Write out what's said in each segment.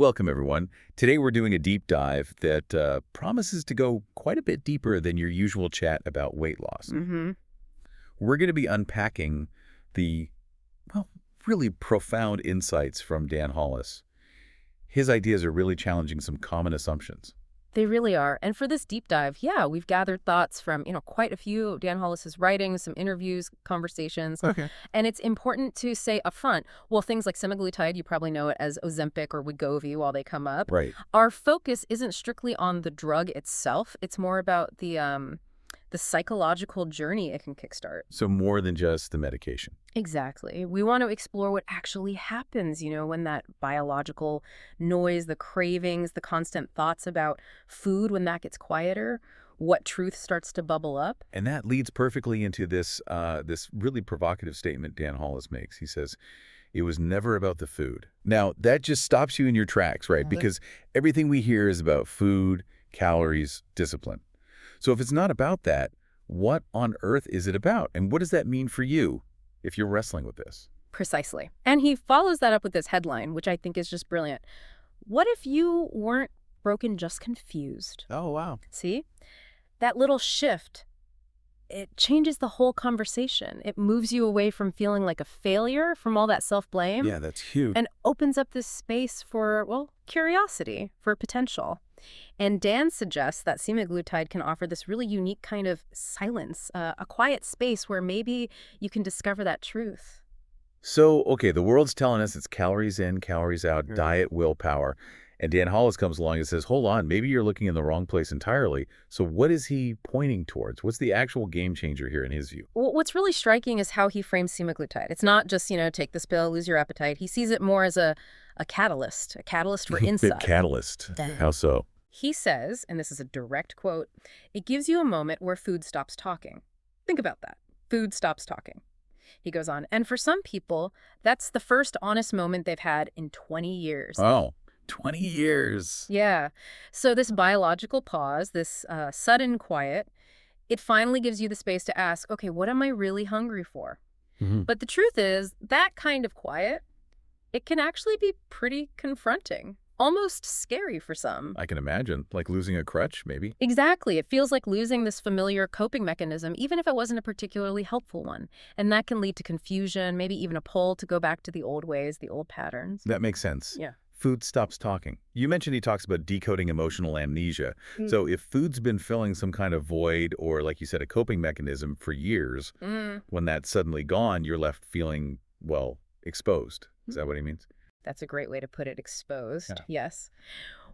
Welcome, everyone. Today we're doing a deep dive that promises to go quite a bit deeper than your usual chat about weight loss. Mm-hmm. We're going to be unpacking the, well, really profound insights from Dan Hollis. His ideas are really challenging some common assumptions. They really are. And for this deep dive, we've gathered thoughts from, quite a few Dan Hollis's writings, some interviews, conversations. Okay. And it's important to say upfront, well, things like semaglutide, you probably know it as Ozempic or Wegovy while they come up. Right. Our focus isn't strictly on the drug itself. It's more about the psychological journey it can kickstart. So more than just the medication. Exactly. We want to explore what actually happens, when that biological noise, the cravings, the constant thoughts about food, when that gets quieter, what truth starts to bubble up. And that leads perfectly into this really provocative statement Dan Hollis makes. He says, it was never about the food. Now, that just stops you in your tracks, right? Because everything we hear is about food, calories, discipline. So if it's not about that, what on earth is it about? And what does that mean for you if you're wrestling with this? Precisely. And he follows that up with this headline, which I think is just brilliant. What if you weren't broken, just confused? Oh, wow. See? That little shift, it changes the whole conversation. It moves you away from feeling like a failure, from all that self-blame. Yeah, that's huge. And opens up this space for, curiosity, for potential. And Dan suggests that semaglutide can offer this really unique kind of silence, a quiet space where maybe you can discover that truth. So, okay, the world's telling us it's calories in, calories out, diet, willpower. And Dan Hollis comes along and says, hold on, maybe you're looking in the wrong place entirely. So what is he pointing towards? What's the actual game changer here in his view? Well, what's really striking is how he frames semaglutide. It's not just, take this pill, lose your appetite. He sees it more as a catalyst for insight. Big catalyst. How so? He says, and this is a direct quote, it gives you a moment where food stops talking. Think about that. Food stops talking. He goes on, and for some people, that's the first honest moment they've had in 20 years. Oh, 20 years. Yeah. So this biological pause, this sudden quiet, it finally gives you the space to ask, okay, what am I really hungry for? Mm-hmm. But the truth is, that kind of quiet, it can actually be pretty confronting. Almost scary for some. I can imagine. Like losing a crutch, maybe? Exactly. It feels like losing this familiar coping mechanism, even if it wasn't a particularly helpful one. And that can lead to confusion, maybe even a pull to go back to the old ways, the old patterns. That makes sense. Yeah. Food stops talking. You mentioned he talks about decoding emotional amnesia. So if food's been filling some kind of void or, like you said, a coping mechanism for years, when that's suddenly gone, you're left feeling, exposed. Is that what he means? That's a great way to put it, exposed. Yeah. Yes.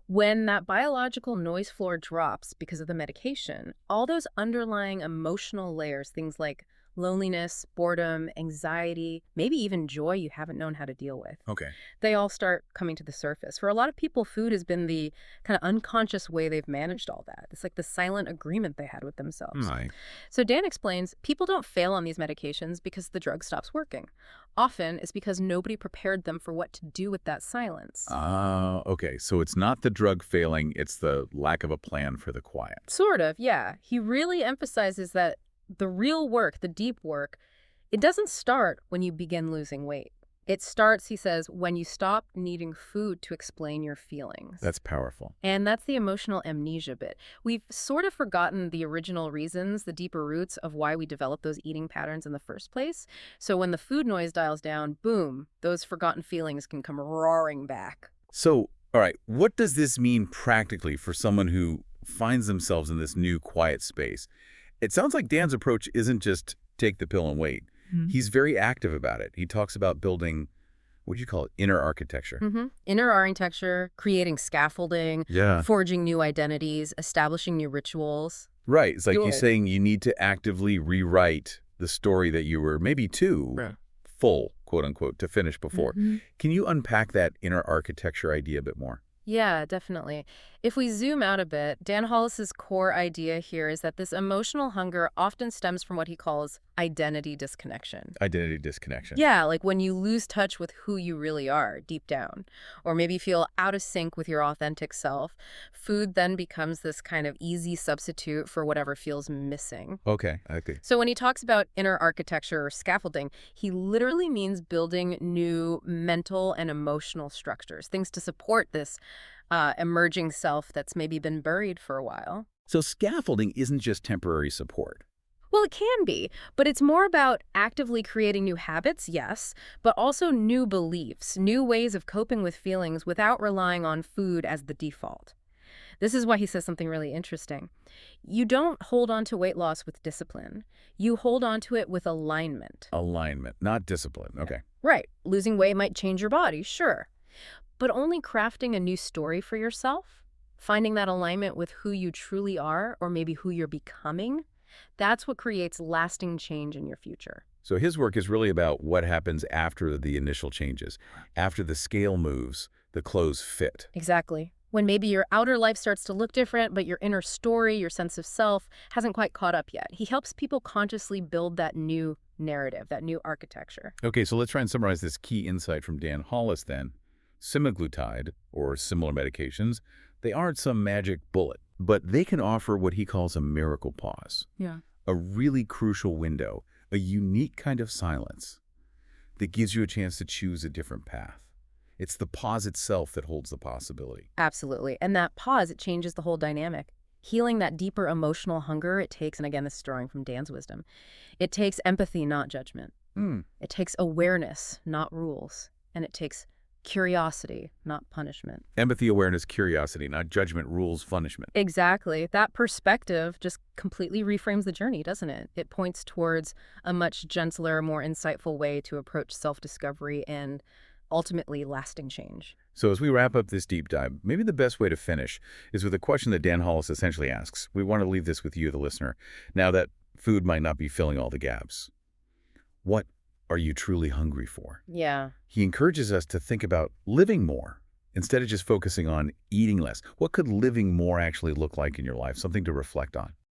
When that biological noise floor drops because of the medication, all those underlying emotional layers, things like loneliness, boredom, anxiety, maybe even joy you haven't known how to deal with. Okay. They all start coming to the surface. For a lot of people, food has been the kind of unconscious way they've managed all that. It's like the silent agreement they had with themselves. Right. So Dan explains, people don't fail on these medications because the drug stops working. Often it's because nobody prepared them for what to do with that silence. Okay. So it's not the drug failing, it's the lack of a plan for the quiet. Sort of, yeah. He really emphasizes that the real work, the deep work, it doesn't start when you begin losing weight. It starts, he says, when you stop needing food to explain your feelings. That's powerful. And that's the emotional amnesia bit. We've sort of forgotten the original reasons, the deeper roots of why we developed those eating patterns in the first place. So when the food noise dials down, boom, those forgotten feelings can come roaring back. So, all right, what does this mean practically for someone who finds themselves in this new quiet space? It sounds like Dan's approach isn't just take the pill and wait. He's very active about it. He talks about building, what do you call it, inner architecture. Inner architecture, creating scaffolding, forging new identities, establishing new rituals. Right. It's like he's saying you need to actively rewrite the story that you were maybe too full, quote unquote, to finish before. Can you unpack that inner architecture idea a bit more? Yeah, definitely. If we zoom out a bit, Dan Hollis's core idea here is that this emotional hunger often stems from what he calls identity disconnection. Identity disconnection. Yeah, like when you lose touch with who you really are deep down, or maybe feel out of sync with your authentic self, food then becomes this kind of easy substitute for whatever feels missing. Okay, okay. So when he talks about inner architecture or scaffolding, he literally means building new mental and emotional structures, things to support this emerging self that's maybe been buried for a while. So scaffolding isn't just temporary support. Well, it can be, but it's more about actively creating new habits, yes, but also new beliefs, new ways of coping with feelings without relying on food as the default. This is why he says something really interesting. You don't hold on to weight loss with discipline. You hold on to it with alignment. Alignment, not discipline. Okay. Right. Losing weight might change your body, sure. But only crafting a new story for yourself, finding that alignment with who you truly are or maybe who you're becoming, that's what creates lasting change in your future. So his work is really about what happens after the initial changes. After the scale moves, the clothes fit. Exactly. When maybe your outer life starts to look different, but your inner story, your sense of self, hasn't quite caught up yet. He helps people consciously build that new narrative, that new architecture. Okay, so let's try and summarize this key insight from Dan Hollis then. Semaglutide, or similar medications, they aren't some magic bullet, but they can offer what he calls a miracle pause, Yeah. a really crucial window, a unique kind of silence that gives you a chance to choose a different path. It's the pause itself that holds the possibility. Absolutely. And that pause, it changes the whole dynamic. Healing that deeper emotional hunger, it takes, and again, this is drawing from Dan's wisdom, it takes empathy, not judgment. Hmm. It takes awareness, not rules. And it takes curiosity, not punishment. Empathy, awareness, curiosity, not judgment, rules, punishment. Exactly. That perspective just completely reframes the journey, doesn't it? It points towards a much gentler, more insightful way to approach self-discovery and ultimately lasting change. So as we wrap up this deep dive, maybe the best way to finish is with a question that Dan Hollis essentially asks. We want to leave this with you, the listener, now that food might not be filling all the gaps. What are you truly hungry for? Yeah. He encourages us to think about living more instead of just focusing on eating less. What could living more actually look like in your life? Something to reflect on.